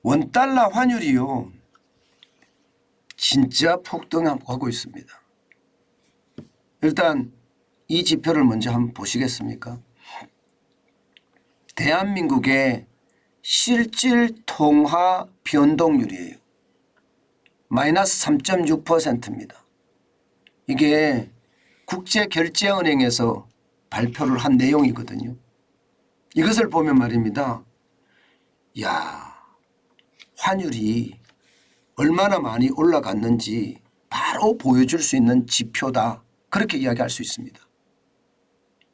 원달러 환율이요, 진짜 폭등하고 있습니다. 일단 이 지표를 먼저 한번 보시겠습니까? 대한민국의 실질 통화 변동률이에요. 마이너스 3.6%입니다. 이게 국제결제은행에서 발표를 한 내용이거든요. 이것을 보면 말입니다. 야, 환율이 얼마나 많이 올라갔는지 바로 보여줄 수 있는 지표다, 그렇게 이야기할 수 있습니다.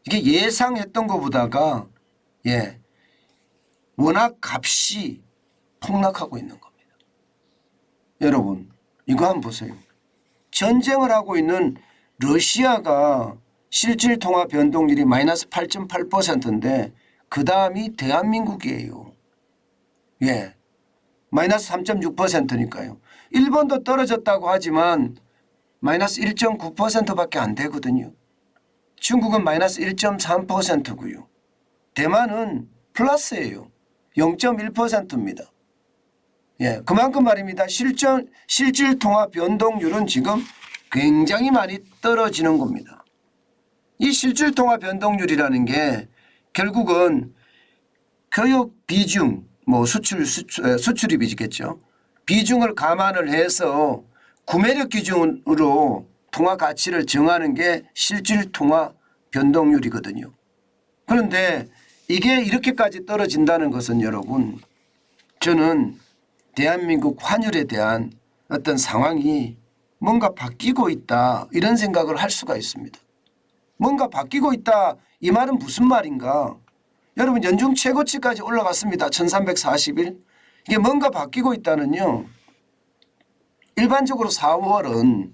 이게 예상했던 것보다가 워낙 값이 폭락하고 있는 겁니다. 여러분 이거 한번 보세요. 전쟁을 하고 있는 러시아가 실질 통화 변동률이 마이너스 8.8%인데 그 다음이 대한민국이에요. 마이너스 3.6%니까요. 일본도 떨어졌다고 하지만 마이너스 1.9%밖에 안 되거든요. 중국은 마이너스 1.3%고요. 대만은 플러스예요. 0.1%입니다. 그만큼 말입니다. 실질 통화 변동률은 지금 굉장히 많이 떨어지는 겁니다. 이 실질 통화 변동률이라는 게 결국은 교육 비중, 수출입이겠죠. 비중을 감안을 해서 구매력 기준으로 통화 가치를 정하는 게 실질 통화 변동률이거든요. 그런데 이게 이렇게까지 떨어진다는 것은 여러분, 저는 대한민국 환율에 대한 어떤 상황이 뭔가 바뀌고 있다, 이런 생각을 할 수가 있습니다. 뭔가 바뀌고 있다, 이 말은 무슨 말인가? 여러분 연중 최고치까지 올라갔습니다. 1340일. 이게 뭔가 바뀌고 있다는요, 일반적으로 4월은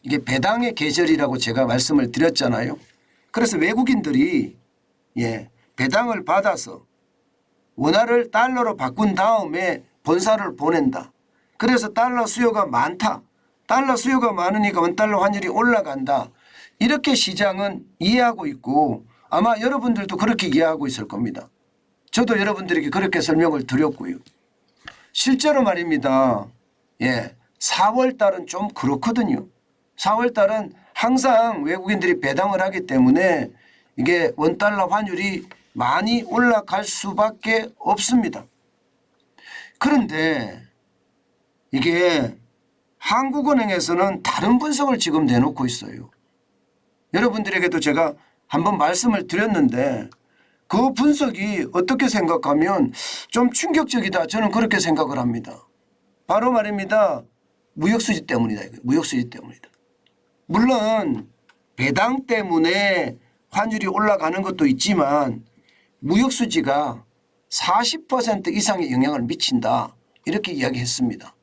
이게 배당의 계절이라고 제가 말씀을 드렸잖아요. 그래서 외국인들이 배당을 받아서 원화를 달러로 바꾼 다음에 본사를 보낸다. 그래서 달러 수요가 많다. 달러 수요가 많으니까 원달러 환율이 올라간다. 이렇게 시장은 이해하고 있고 아마 여러분들도 그렇게 이해하고 있을 겁니다. 저도 여러분들에게 그렇게 설명을 드렸고요. 실제로 말입니다. 4월 달은 좀 그렇거든요. 4월 달은 항상 외국인들이 배당을 하기 때문에 이게 원달러 환율이 많이 올라갈 수밖에 없습니다. 그런데 이게 한국은행에서는 다른 분석을 지금 내놓고 있어요. 여러분들에게도 제가 한번 말씀을 드렸는데 그 분석이 어떻게 생각하면 좀 충격적이다, 저는 그렇게 생각을 합니다. 바로 말입니다. 무역수지 때문이다. 무역수지 때문이다. 물론 배당 때문에 환율이 올라가는 것도 있지만 무역수지가 40% 이상의 영향을 미친다, 이렇게 이야기했습니다.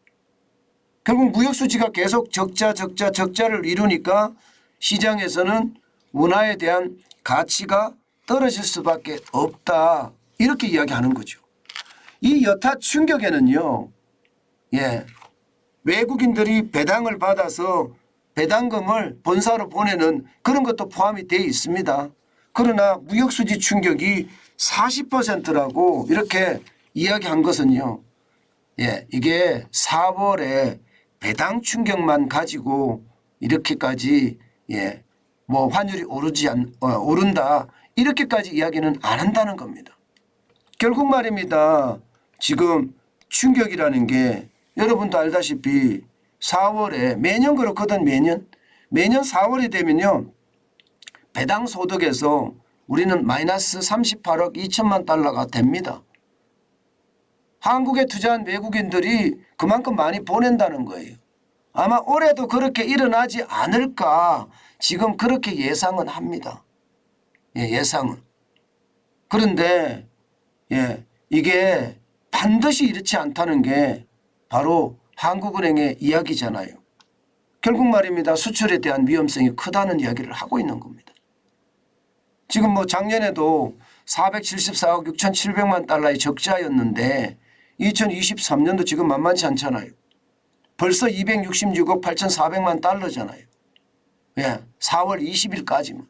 결국 무역수지가 계속 적자를 이루니까 시장에서는 원화에 대한 가치가 떨어질 수밖에 없다, 이렇게 이야기하는 거죠. 이 여타 충격에는요, 외국인들이 배당을 받아서 배당금을 본사로 보내는 그런 것도 포함이 되어 있습니다. 그러나 무역수지 충격이 40%라고 이렇게 이야기한 것은요, 이게 4월에 배당 충격만 가지고 이렇게까지 환율이 오른다, 이렇게까지 이야기는 안 한다는 겁니다. 결국 말입니다. 지금 충격이라는 게 여러분도 알다시피 4월에 매년 그렇거든. 매년 4월이 되면요, 배당 소득에서 우리는 마이너스 38억 2천만 달러가 됩니다. 한국에 투자한 외국인들이 그만큼 많이 보낸다는 거예요. 아마 올해도 그렇게 일어나지 않을까 지금 그렇게 예상은 합니다. 예상은. 그런데 이게 반드시 이렇지 않다는 게 바로 한국은행의 이야기잖아요. 결국 말입니다. 수출에 대한 위험성이 크다는 이야기를 하고 있는 겁니다. 지금 작년에도 474억 6,700만 달러의 적자였는데 2023년도 지금 만만치 않잖아요. 벌써 266억 8,400만 달러잖아요. 4월 20일까지만.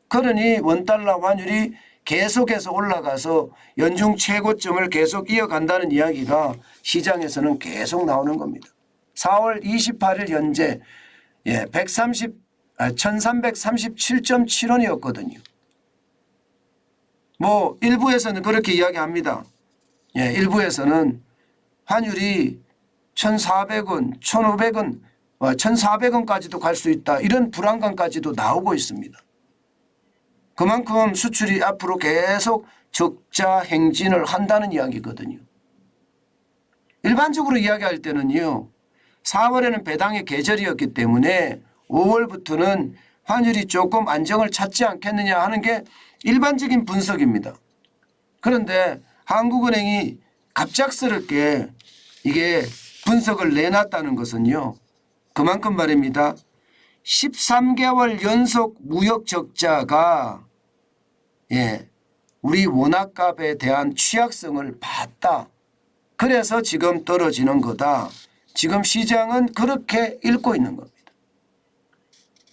그러니 원달러 환율이 계속해서 올라가서 연중 최고점을 계속 이어간다는 이야기가 시장에서는 계속 나오는 겁니다. 4월 28일 현재 1337.7원이었거든요. 뭐 일부에서는 그렇게 이야기합니다. 일부에서는 환율이 1,400원, 1,500원, 1,400원까지도 갈 수 있다. 이런 불안감까지도 나오고 있습니다. 그만큼 수출이 앞으로 계속 적자 행진을 한다는 이야기거든요. 일반적으로 이야기할 때는요. 4월에는 배당의 계절이었기 때문에 5월부터는 환율이 조금 안정을 찾지 않겠느냐 하는 게 일반적인 분석입니다. 그런데 한국은행이 갑작스럽게 이게 분석을 내놨다는 것은요. 그만큼 말입니다. 13개월 연속 무역 적자가 우리 원화값에 대한 취약성을 봤다. 그래서 지금 떨어지는 거다. 지금 시장은 그렇게 읽고 있는 겁니다.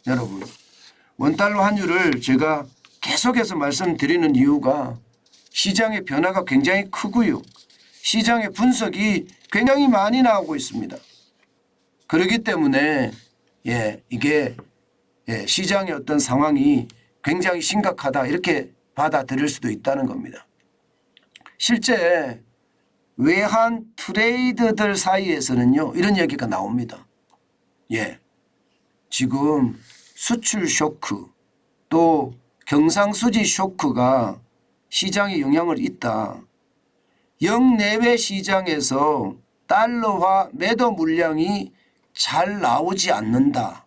여러분, 원달러 환율을 제가 계속해서 말씀드리는 이유가 시장의 변화가 굉장히 크고요. 시장의 분석이 굉장히 많이 나오고 있습니다. 그렇기 때문에 이게 시장의 어떤 상황이 굉장히 심각하다 이렇게 받아들일 수도 있다는 겁니다. 실제 외환 트레이더들 사이에서는요 이런 얘기가 나옵니다. 지금 수출 쇼크 또 경상수지 쇼크가 시장에 영향을 있다. 영내외 시장에서 달러화 매도 물량이 잘 나오지 않는다.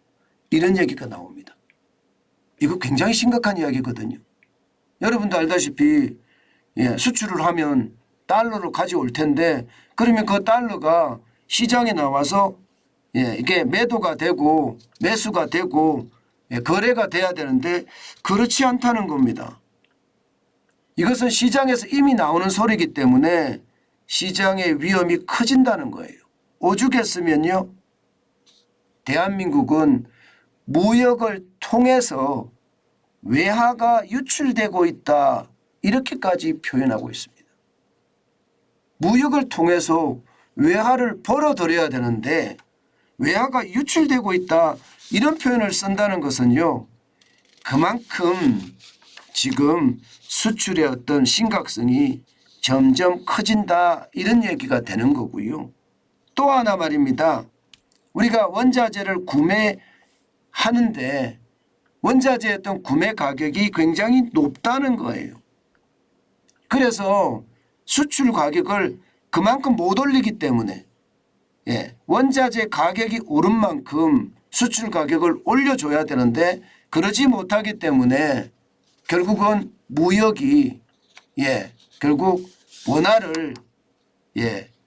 이런 얘기가 나옵니다. 이거 굉장히 심각한 이야기거든요. 여러분도 알다시피 수출을 하면 달러를 가져올 텐데 그러면 그 달러가 시장에 나와서 이게 매도가 되고 매수가 되고 거래가 돼야 되는데 그렇지 않다는 겁니다. 이것은 시장에서 이미 나오는 소리이기 때문에 시장의 위험이 커진다는 거예요. 오죽했으면요. 대한민국은 무역을 통해서 외화가 유출되고 있다. 이렇게까지 표현하고 있습니다. 무역을 통해서 외화를 벌어들여야 되는데 외화가 유출되고 있다. 이런 표현을 쓴다는 것은요. 그만큼 지금 수출의 어떤 심각성이 점점 커진다. 이런 얘기가 되는 거고요. 또 하나 말입니다. 우리가 원자재를 구매하는데 원자재의 어떤 구매 가격이 굉장히 높다는 거예요. 그래서 수출 가격을 그만큼 못 올리기 때문에 원자재 가격이 오른 만큼 수출 가격을 올려줘야 되는데 그러지 못하기 때문에 결국은 무역이 결국 원화를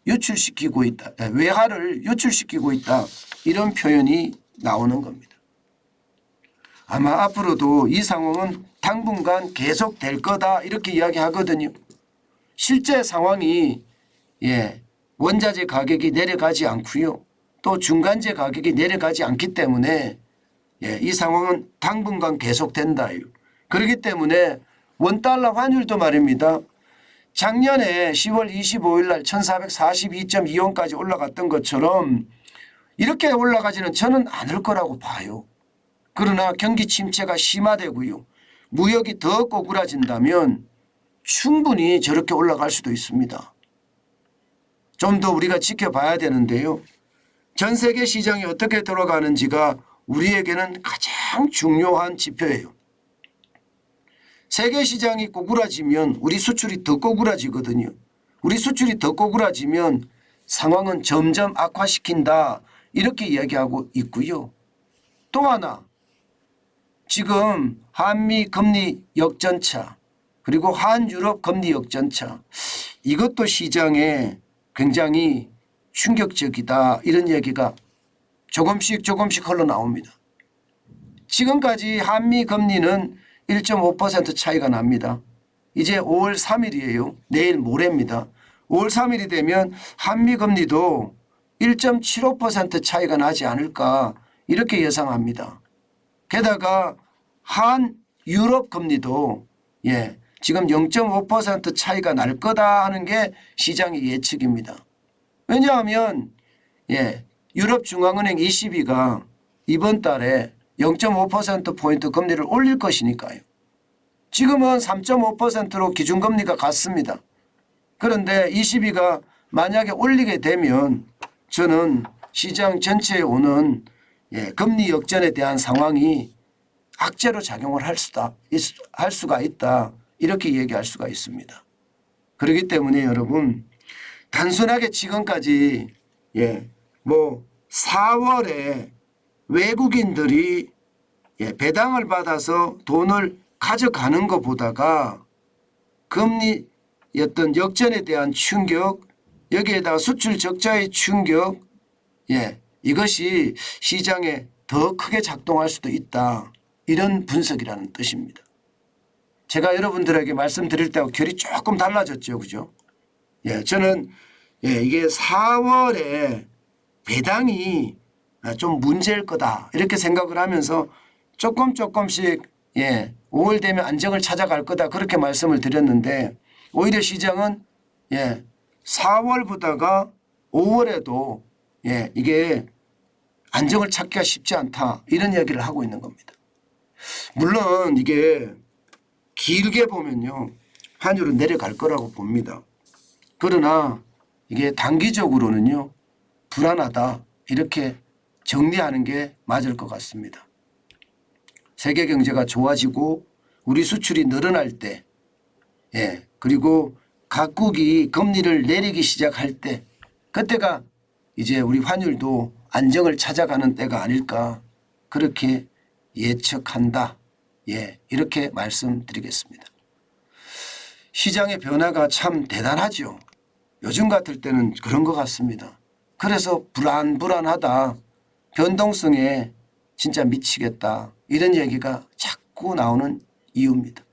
유출시키고 있다. 외화를 유출시키고 있다. 이런 표현이 나오는 겁니다. 아마 앞으로도 이 상황은 당분간 계속될 거다 이렇게 이야기하거든요. 실제 상황이 원자재 가격이 내려가지 않고요. 또 중간재 가격이 내려가지 않기 때문에 이 상황은 당분간 계속된다. 그렇기 때문에 원달러 환율도 말입니다. 작년에 10월 25일 날 1442.2원까지 올라갔던 것처럼 이렇게 올라가지는 저는 않을 거라고 봐요. 그러나 경기 침체가 심화되고요. 무역이 더 꼬꾸라진다면 충분히 저렇게 올라갈 수도 있습니다. 좀 더 우리가 지켜봐야 되는데요. 전 세계 시장이 어떻게 돌아가는지가 우리에게는 가장 중요한 지표예요. 세계 시장이 꼬꾸라지면 우리 수출이 더 꼬꾸라지거든요. 우리 수출이 더 꼬꾸라지면 상황은 점점 악화시킨다 이렇게 이야기하고 있고요. 또 하나 지금 한미 금리 역전차 그리고 한유럽 금리 역전차 이것도 시장에 굉장히 충격적이다 이런 얘기가 조금씩 흘러나옵니다. 지금까지 한미 금리는 1.5% 차이가 납니다. 이제 5월 3일이에요. 내일 모레입니다. 5월 3일이 되면 한미 금리도 1.75% 차이가 나지 않을까 이렇게 예상합니다. 게다가 한 유럽 금리도 지금 0.5% 차이가 날 거다 하는 게 시장의 예측입니다. 왜냐하면 유럽중앙은행 ECB가 이번 달에 0.5%포인트 금리를 올릴 것이니까요. 지금은 3.5%로 기준금리가 같습니다. 그런데 ECB가 만약에 올리게 되면 저는 시장 전체에 오는 금리 역전에 대한 상황이 악재로 작용을 할 수가 있다. 이렇게 얘기할 수가 있습니다. 그렇기 때문에 여러분 단순하게 지금까지 4월에 외국인들이 배당을 받아서 돈을 가져가는 것보다가 금리 어떤 역전에 대한 충격, 여기에다가 수출 적자의 충격, 이것이 시장에 더 크게 작동할 수도 있다. 이런 분석이라는 뜻입니다. 제가 여러분들에게 말씀드릴 때하고 결이 조금 달라졌죠. 그죠? 저는 이게 4월에 배당이 좀 문제일 거다. 이렇게 생각을 하면서 조금씩 5월 되면 안정을 찾아갈 거다. 그렇게 말씀을 드렸는데 오히려 시장은 4월보다가 5월에도 이게 안정을 찾기가 쉽지 않다. 이런 이야기를 하고 있는 겁니다. 물론 이게 길게 보면요. 환율은 내려갈 거라고 봅니다. 그러나 이게 단기적으로는요. 불안하다. 이렇게 정리하는 게 맞을 것 같습니다. 세계 경제가 좋아지고 우리 수출이 늘어날 때 그리고 각국이 금리를 내리기 시작할 때 그때가 이제 우리 환율도 안정을 찾아가는 때가 아닐까 그렇게 예측한다. 이렇게 말씀드리겠습니다. 시장의 변화가 참 대단하죠. 요즘 같을 때는 그런 것 같습니다. 그래서 불안하다. 변동성에 진짜 미치겠다. 이런 얘기가 자꾸 나오는 이유입니다.